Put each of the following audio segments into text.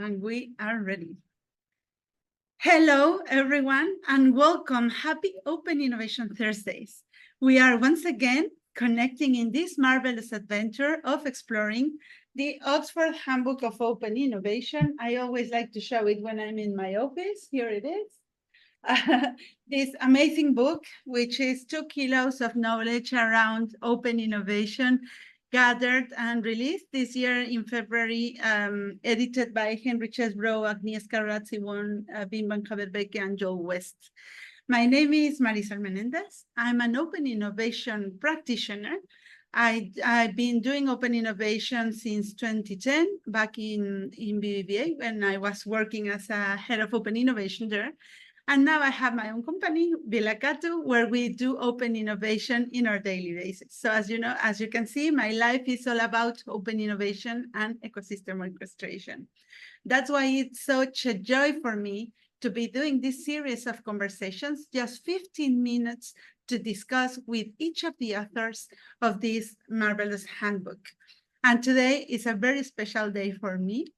And we are ready. Hello, everyone, and welcome. Happy Open Innovation Thursdays. We are once again connecting in this marvelous adventure of exploring the Oxford Handbook of Open Innovation. I always like to show it when I'm in my office. Here it is. This amazing book, which is 2 kilos of knowledge around open innovation, gathered and released this year in February, edited by Henry Chesbrough, Agnieszka Radziwon, Wim van Haverbeke, and Joel West. My name is Marisol Menendez. I'm an open innovation practitioner. I've been doing open innovation since 2010, back in BBVA, when I was working as a head of open innovation there. And now I have my own company, Vilacatu, where we do open innovation in our daily basis. So as you know, as you can see, my life is all about open innovation and ecosystem orchestration. That's why it's such a joy for me to be doing this series of conversations, just 15 minutes to discuss with each of the authors of this marvelous handbook. And today is a very special day for me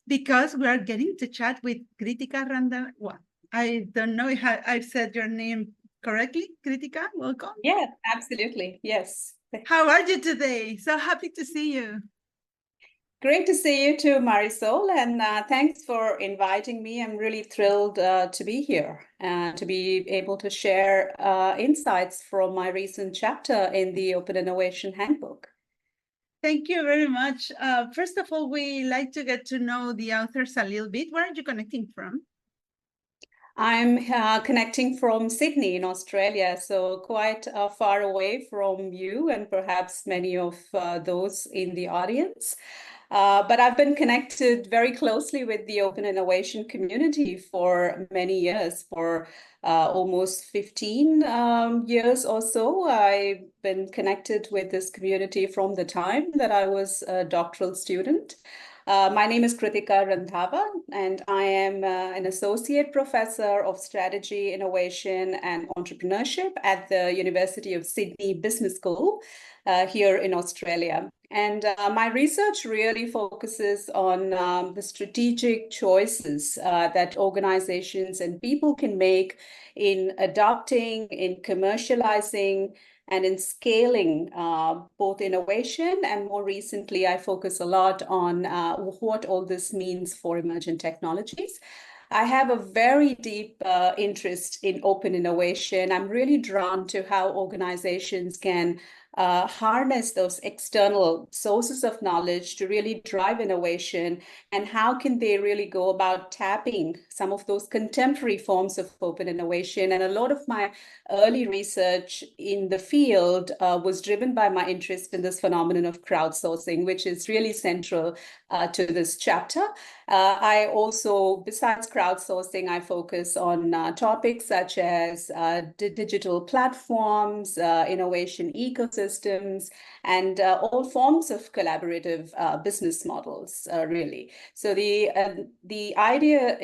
because we are getting to chat with Krithika Randhawa. I don't know if I've said your name correctly. Krithika, welcome. Yeah, absolutely. Yes. How are you today? So happy to see you. Great to see you too, Marisol, and thanks for inviting me. I'm really thrilled to be here and to be able to share insights from my recent chapter in the Open Innovation Handbook. Thank you very much. First of all, we like to get to know the authors a little bit. Where are you connecting from? I'm connecting from Sydney in Australia, so quite far away from you and perhaps many of those in the audience. But I've been connected very closely with the open innovation community for many years, for almost 15 years or so. I've been connected with this community from the time that I was a doctoral student. My name is Krithika Randhawa, and I am an associate professor of strategy, innovation, and entrepreneurship at the University of Sydney Business School here in Australia. And my research really focuses on the strategic choices that organizations and people can make in adopting, in commercializing, and in scaling both innovation, and more recently, I focus a lot on what all this means for emergent technologies. I have a very deep interest in open innovation. I'm really drawn to how organizations can harness those external sources of knowledge to really drive innovation, and how can they really go about tapping some of those contemporary forms of open innovation. And a lot of my early research in the field was driven by my interest in this phenomenon of crowdsourcing, which is really central to this chapter. I also, besides crowdsourcing, I focus on topics such as digital platforms, innovation ecosystems, and all forms of collaborative business models, really. So the idea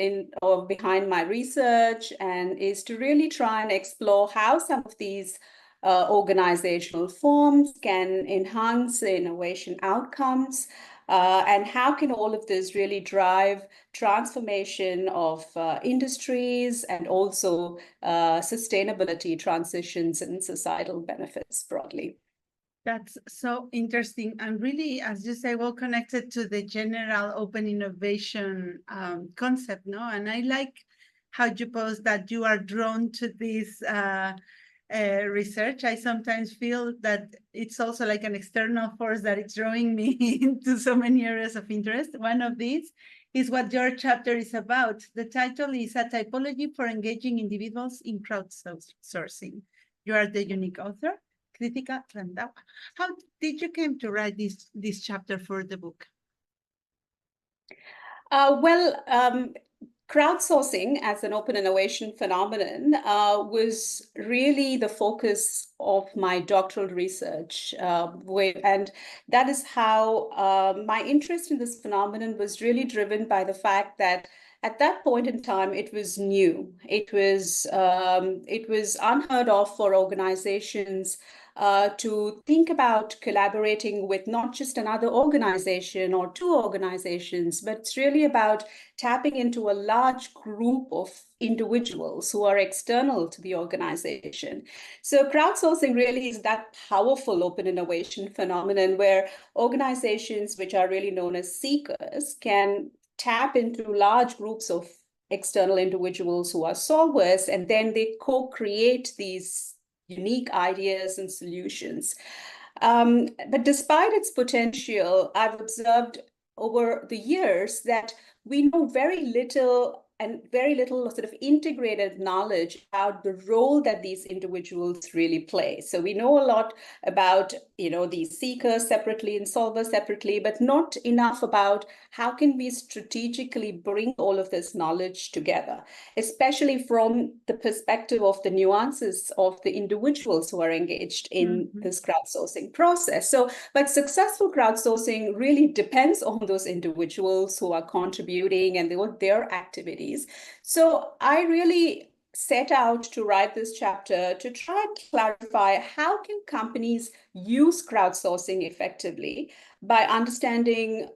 behind my research is to really try and explore how some of these organizational forms can enhance innovation outcomes, and how can all of this really drive transformation of industries and also sustainability transitions and societal benefits broadly. That's so interesting, and really, as you say, well connected to the general open innovation concept, no? And I like how you pose that you are drawn to this research. I sometimes feel that it's also like an external force that it's drawing me into so many areas of interest. One of these is what your chapter is about. The title is A Typology for Engaging Individuals in Crowdsourcing. You are the unique author, Krithika Randhawa. How did you come to write this chapter for the book? Crowdsourcing as an open innovation phenomenon was really the focus of my doctoral research. And that is how my interest in this phenomenon was really driven by the fact that at that point in time, it was new. It was unheard of for organizations to think about collaborating with not just another organization or two organizations, but it's really about tapping into a large group of individuals who are external to the organization. So crowdsourcing really is that powerful open innovation phenomenon where organizations, which are really known as seekers, can tap into large groups of external individuals who are solvers, and then they co-create these unique ideas and solutions. But despite its potential, I've observed over the years that we know very little sort of integrated knowledge about the role that these individuals really play. So we know a lot about, these seekers separately and solvers separately, but not enough about how can we strategically bring all of this knowledge together, especially from the perspective of the nuances of the individuals who are engaged in this crowdsourcing process. So, but successful crowdsourcing really depends on those individuals who are contributing and their activities. So I really set out to write this chapter to try and clarify how can companies use crowdsourcing effectively by understanding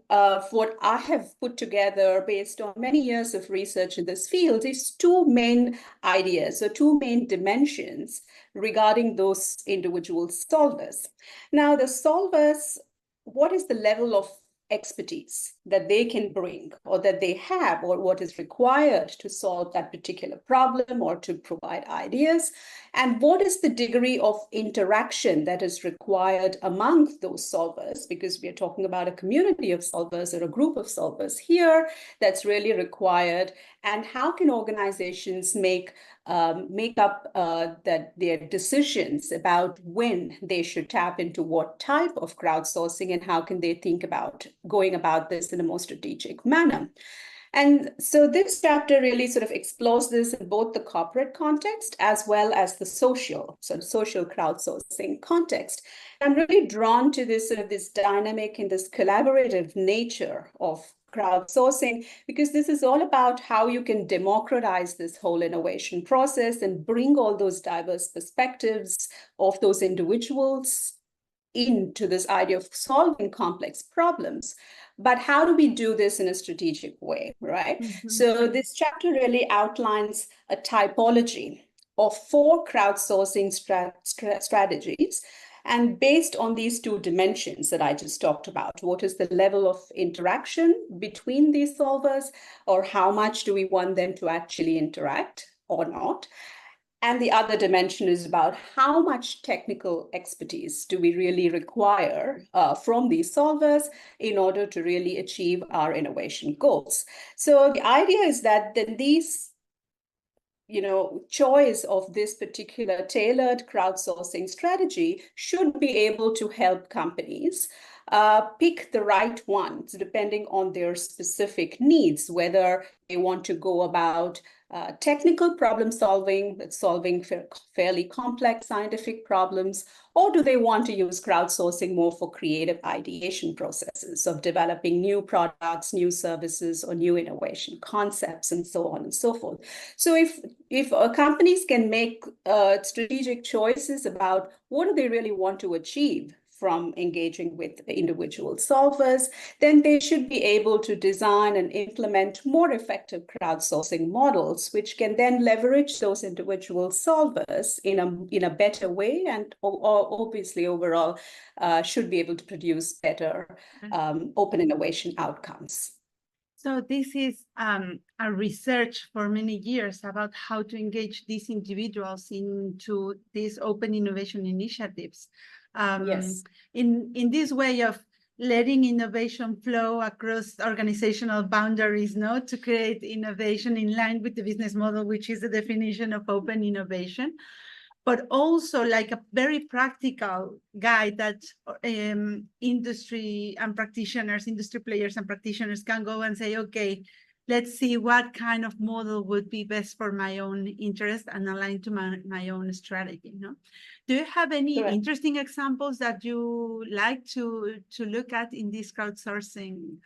what I have put together based on many years of research in this field is two main ideas or two main dimensions regarding those individual solvers. Now, the solvers, what is the level of expertise that they can bring or that they have, or what is required to solve that particular problem or to provide ideas, and what is the degree of interaction that is required among those solvers, because we are talking about a community of solvers or a group of solvers here that's really required, and how can organizations make up their decisions about when they should tap into what type of crowdsourcing, and how can they think about going about this in a more strategic manner. And so this chapter really sort of explores this in both the corporate context as well as the social crowdsourcing context. I'm really drawn to this sort of this dynamic and this collaborative nature of crowdsourcing, because this is all about how you can democratize this whole innovation process and bring all those diverse perspectives of those individuals into this idea of solving complex problems. But how do we do this in a strategic way, right? So this chapter really outlines a typology of 4 crowdsourcing strategies. And based on these 2 dimensions that I just talked about, what is the level of interaction between these solvers, or how much do we want them to actually interact or not? And the other dimension is about how much technical expertise do we really require from these solvers in order to really achieve our innovation goals. So the idea is that then these choice of this particular tailored crowdsourcing strategy should be able to help companies pick the right ones depending on their specific needs, whether they want to go about technical problem solving, solving fairly complex scientific problems, or do they want to use crowdsourcing more for creative ideation processes of developing new products, new services, or new innovation concepts, and so on and so forth. So if companies can make strategic choices about what do they really want to achieve from engaging with individual solvers, then they should be able to design and implement more effective crowdsourcing models, which can then leverage those individual solvers in a better way, and obviously overall should be able to produce better open innovation outcomes. So this is a research for many years about how to engage these individuals into these open innovation initiatives. Yes. In this way of letting innovation flow across organizational boundaries, to create innovation in line with the business model, which is the definition of open innovation, but also like a very practical guide that industry players and practitioners can go and say, okay, let's see what kind of model would be best for my own interest and aligned to my own strategy. Do you have any interesting examples that you like to look at in this crowdsourcing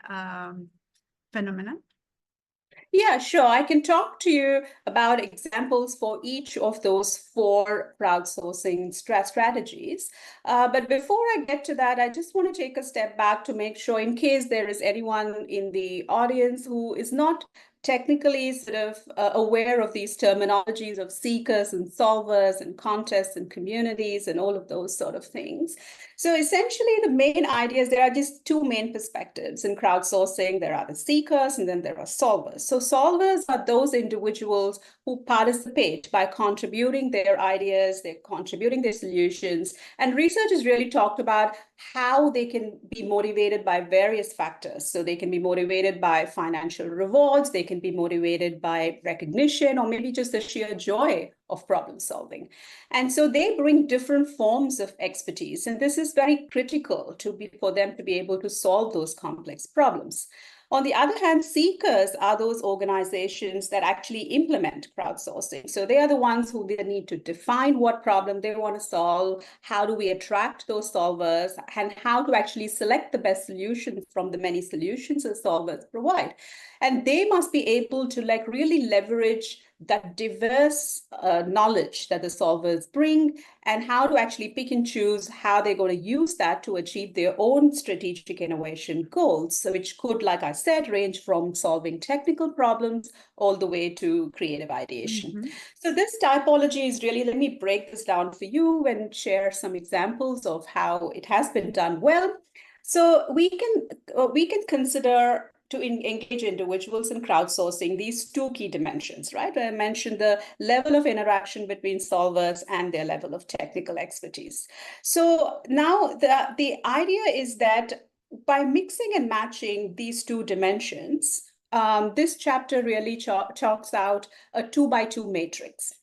phenomenon? Yeah, sure. I can talk to you about examples for each of those four crowdsourcing strategies. But before I get to that, I just want to take a step back to make sure, in case there is anyone in the audience who is not technically sort of aware of these terminologies of seekers and solvers and contests and communities and all of those sort of things. So essentially, the main ideas, there are just two main perspectives in crowdsourcing. There are the seekers and then there are solvers. So solvers are those individuals who participate by contributing their ideas, they're contributing their solutions. And research has really talked about how they can be motivated by various factors. So they can be motivated by financial rewards, they can be motivated by recognition, or maybe just the sheer joy of problem solving. And so they bring different forms of expertise. And this is very critical for them to be able to solve those complex problems. On the other hand, seekers are those organizations that actually implement crowdsourcing. So they are the ones who they need to define what problem they want to solve, how do we attract those solvers, and how to actually select the best solutions from the many solutions that solvers provide. And they must be able to really leverage that diverse knowledge that the solvers bring, and how to actually pick and choose how they're going to use that to achieve their own strategic innovation goals, so which could, like I said, range from solving technical problems all the way to creative ideation. Mm-hmm. So this typology is really, let me break this down for you and share some examples of how it has been done well. So we can consider to engage individuals in crowdsourcing these two key dimensions, right? I mentioned the level of interaction between solvers and their level of technical expertise. So now the idea is that by mixing and matching these two dimensions, this chapter really chalks out a 2x2 matrix,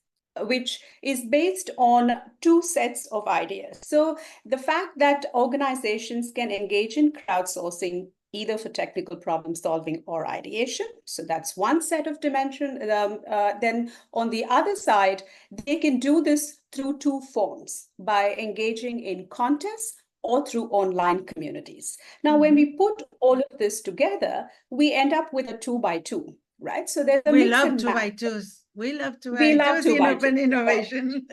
which is based on two sets of ideas. So the fact that organizations can engage in crowdsourcing either for technical problem solving or ideation. So that's one set of dimension. Then on the other side, they can do this through two forms, by engaging in contests or through online communities. Now, when we put all of this together, we end up with a 2x2, right? So there's a We mix love and two by match. twos. We love two We by love twos two in by two. open innovation.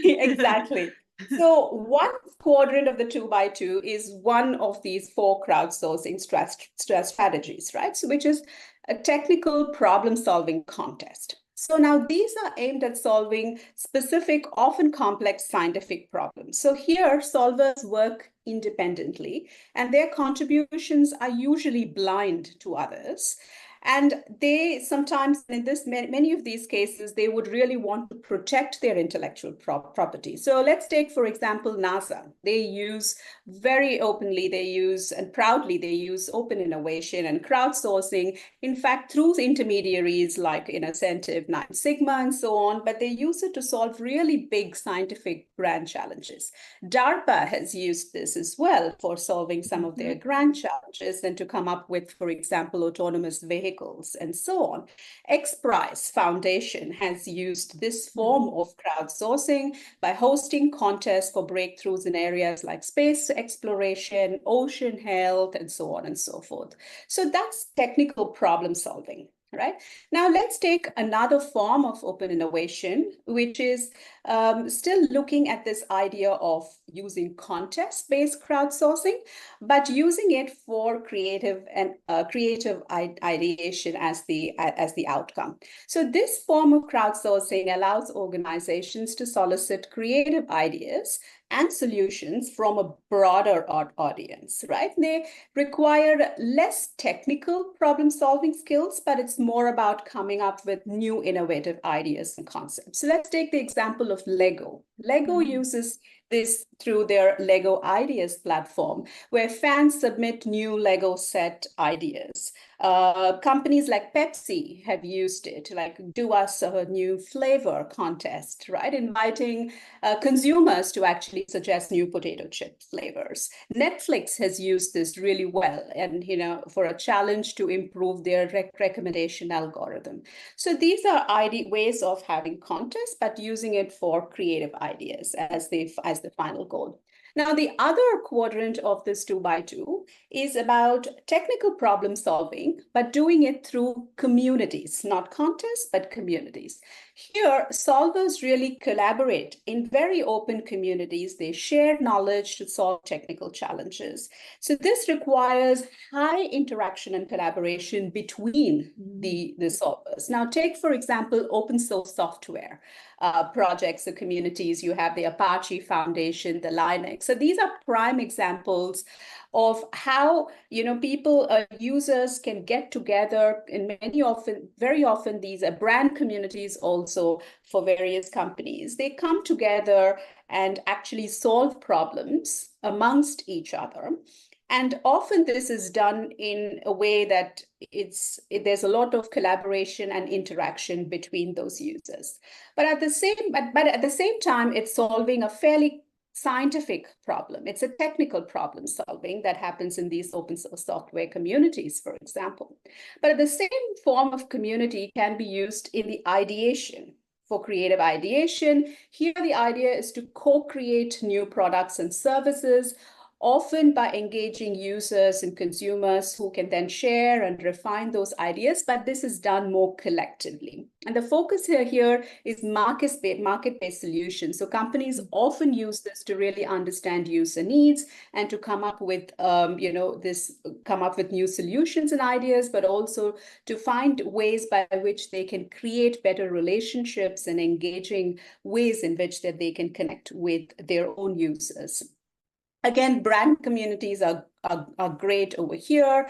Exactly. So one quadrant of the 2x2 is one of these four crowdsourcing strategies, right? So which is a technical problem-solving contest. So now these are aimed at solving specific, often complex scientific problems. So here, solvers work independently, and their contributions are usually blind to others. And they sometimes, in many of these cases, they would really want to protect their intellectual property. So let's take, for example, NASA. They use very openly, they use and proudly, they use open innovation and crowdsourcing, in fact, through intermediaries like Incentive, Nine Sigma, and so on, but they use it to solve really big scientific grand challenges. DARPA has used this as well for solving some of their grand challenges and to come up with, for example, autonomous vehicles and so on. XPRIZE Foundation has used this form of crowdsourcing by hosting contests for breakthroughs in areas like space exploration, ocean health, and so on and so forth. So that's technical problem solving. Right? Now, let's take another form of open innovation, which is still looking at this idea of using contest-based crowdsourcing, but using it for creative ideation as the outcome. So this form of crowdsourcing allows organizations to solicit creative ideas and solutions from a broader audience, right? They require less technical problem-solving skills, but it's more about coming up with new innovative ideas and concepts. So let's take the example of Lego. Lego uses this through their Lego Ideas platform, where fans submit new Lego set ideas. Companies like Pepsi have used it, like do us a new flavor contest, right? Inviting consumers to actually suggest new potato chip flavors. Netflix has used this really well, and for a challenge to improve their recommendation algorithm. So these are ways of having contests, but using it for creative ideas as the final goal. Now, the other quadrant of this 2x2 is about technical problem solving, but doing it through communities, not contests, but communities. Here, solvers really collaborate in very open communities. They share knowledge to solve technical challenges. So this requires high interaction and collaboration between the solvers. Now, take, for example, open source software projects or communities. You have the Apache Foundation, the Linux. So these are prime examples of how people, users can get together. And very often, these are brand communities also for various companies. They come together and actually solve problems amongst each other. And often this is done in a way that there's a lot of collaboration and interaction between those users. But at the same time, it's solving a fairly scientific problem. It's a technical problem solving that happens in these open source software communities, for example. But the same form of community can be used in the ideation. For creative ideation, here the idea is to co-create new products and services, often by engaging users and consumers who can then share and refine those ideas, but this is done more collectively. And the focus here is market-based solutions. So companies often use this to really understand user needs and to come up with, new solutions and ideas, but also to find ways by which they can create better relationships and engaging ways in which that they can connect with their own users. Again, brand communities are great over here.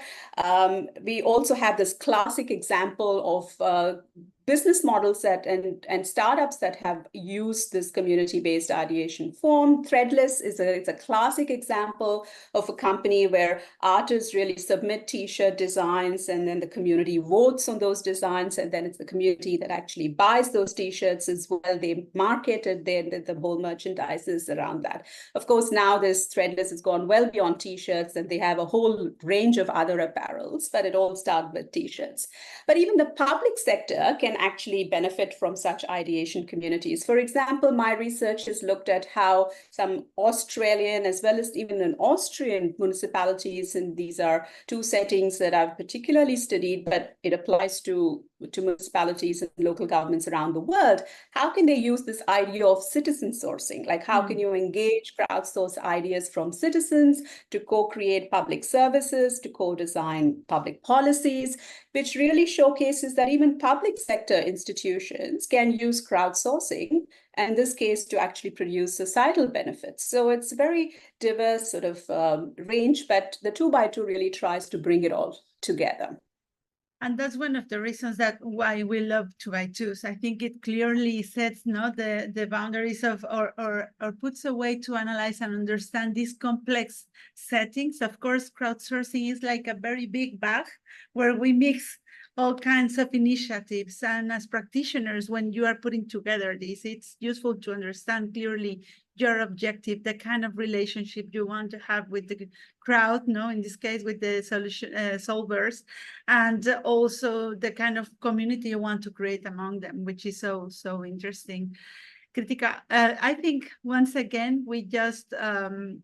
We also have this classic example of business models and startups that have used this community-based ideation form. Threadless is a classic example of a company where artists really submit T-shirt designs, and then the community votes on those designs, and then it's the community that actually buys those T-shirts as well. They market it, the whole merchandise is around that. Of course, now this Threadless has gone well beyond T-shirts, and they have a whole range of other apparels, but it all started with T-shirts. But even the public sector can actually benefit from such ideation communities. For example, my research has looked at how some Australian as well as even an Austrian municipalities, and these are two settings that I've particularly studied, but it applies to municipalities and local governments around the world. How can they use this idea of citizen sourcing? Like, how can you engage, crowdsource ideas from citizens to co-create public services, to co-design public policies, which really showcases that even public sector institutions can use crowdsourcing, and in this case, to actually produce societal benefits. So it's a very diverse sort of range, but the 2x2 really tries to bring it all together. And that's one of the reasons that why we love 2x2s. I think it clearly sets the boundaries of or puts a way to analyze and understand these complex settings. Of course, crowdsourcing is like a very big bag where we mix all kinds of initiatives. And as practitioners, when you are putting together this, it's useful to understand clearly your objective, the kind of relationship you want to have with the crowd, in this case with the solution solvers, and also the kind of community you want to create among them, which is so interesting. Krithika, I think once again we just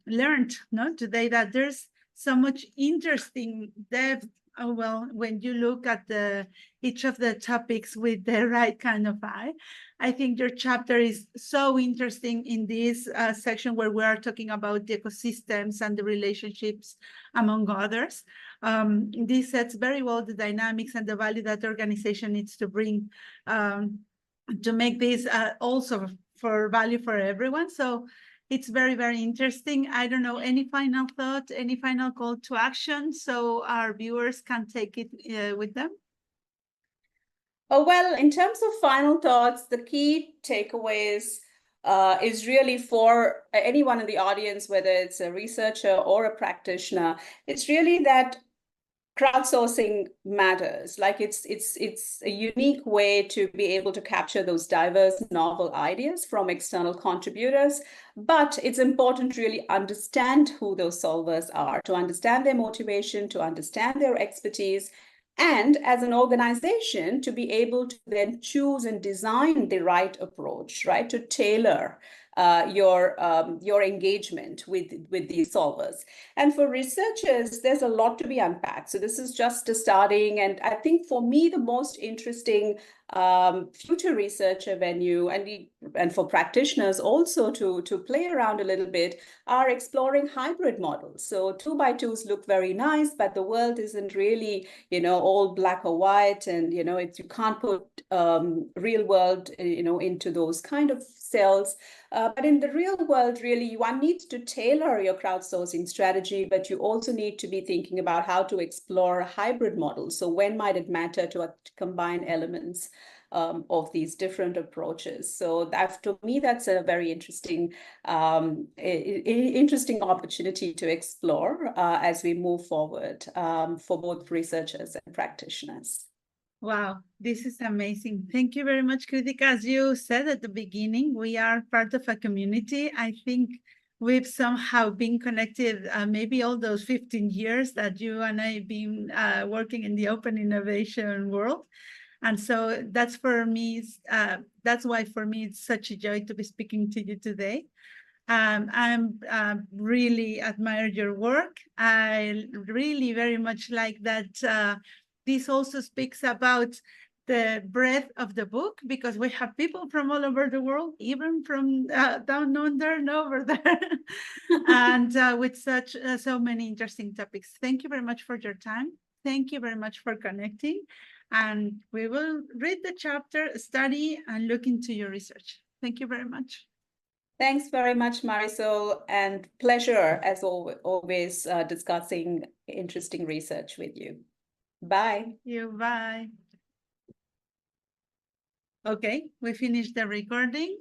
learned today that there's so much interesting depth. When you look at each of the topics with the right kind of eye, I think your chapter is so interesting in this section where we are talking about the ecosystems and the relationships among others. This sets very well the dynamics and the value that the organization needs to bring to make this also for value for everyone. So it's very, very interesting. I don't know, any final thought, any final call to action so our viewers can take it with them? Oh, well, in terms of final thoughts, the key takeaways is really for anyone in the audience, whether it's a researcher or a practitioner, it's really that crowdsourcing matters. Like it's a unique way to be able to capture those diverse novel ideas from external contributors, but it's important to really understand who those solvers are, to understand their motivation, to understand their expertise, and as an organization to be able to then choose and design the right approach, right, to tailor your engagement with these solvers. And for researchers, there's a lot to be unpacked. So this is just a starting, and I think for me the most interesting future researcher venue and for practitioners also to play around a little bit are exploring hybrid models. So 2x2s look very nice, but the world isn't really, all black or white, and you can't put real world, into those kind of cells. But in the real world, really, one needs to tailor your crowdsourcing strategy, but you also need to be thinking about how to explore hybrid models. So when might it matter to combine elements of these different approaches? So that, to me, that's a very interesting opportunity to explore as we move forward for both researchers and practitioners. Wow, this is amazing. Thank you very much, Krithika. As you said at the beginning, we are part of a community. I think we've somehow been connected, maybe all those 15 years that you and I have been working in the open innovation world. And so that's for me, that's why for me it's such a joy to be speaking to you today. I'm really admire your work. I really very much like that this also speaks about the breadth of the book, because we have people from all over the world, even from down under and over there, and with such so many interesting topics. Thank you very much for your time. Thank you very much for connecting. And we will read the chapter, study, and look into your research. Thank you very much. Thanks very much, Marisol, and pleasure as always discussing interesting research with you. Bye. Thank you. Bye. Okay, we finished the recording.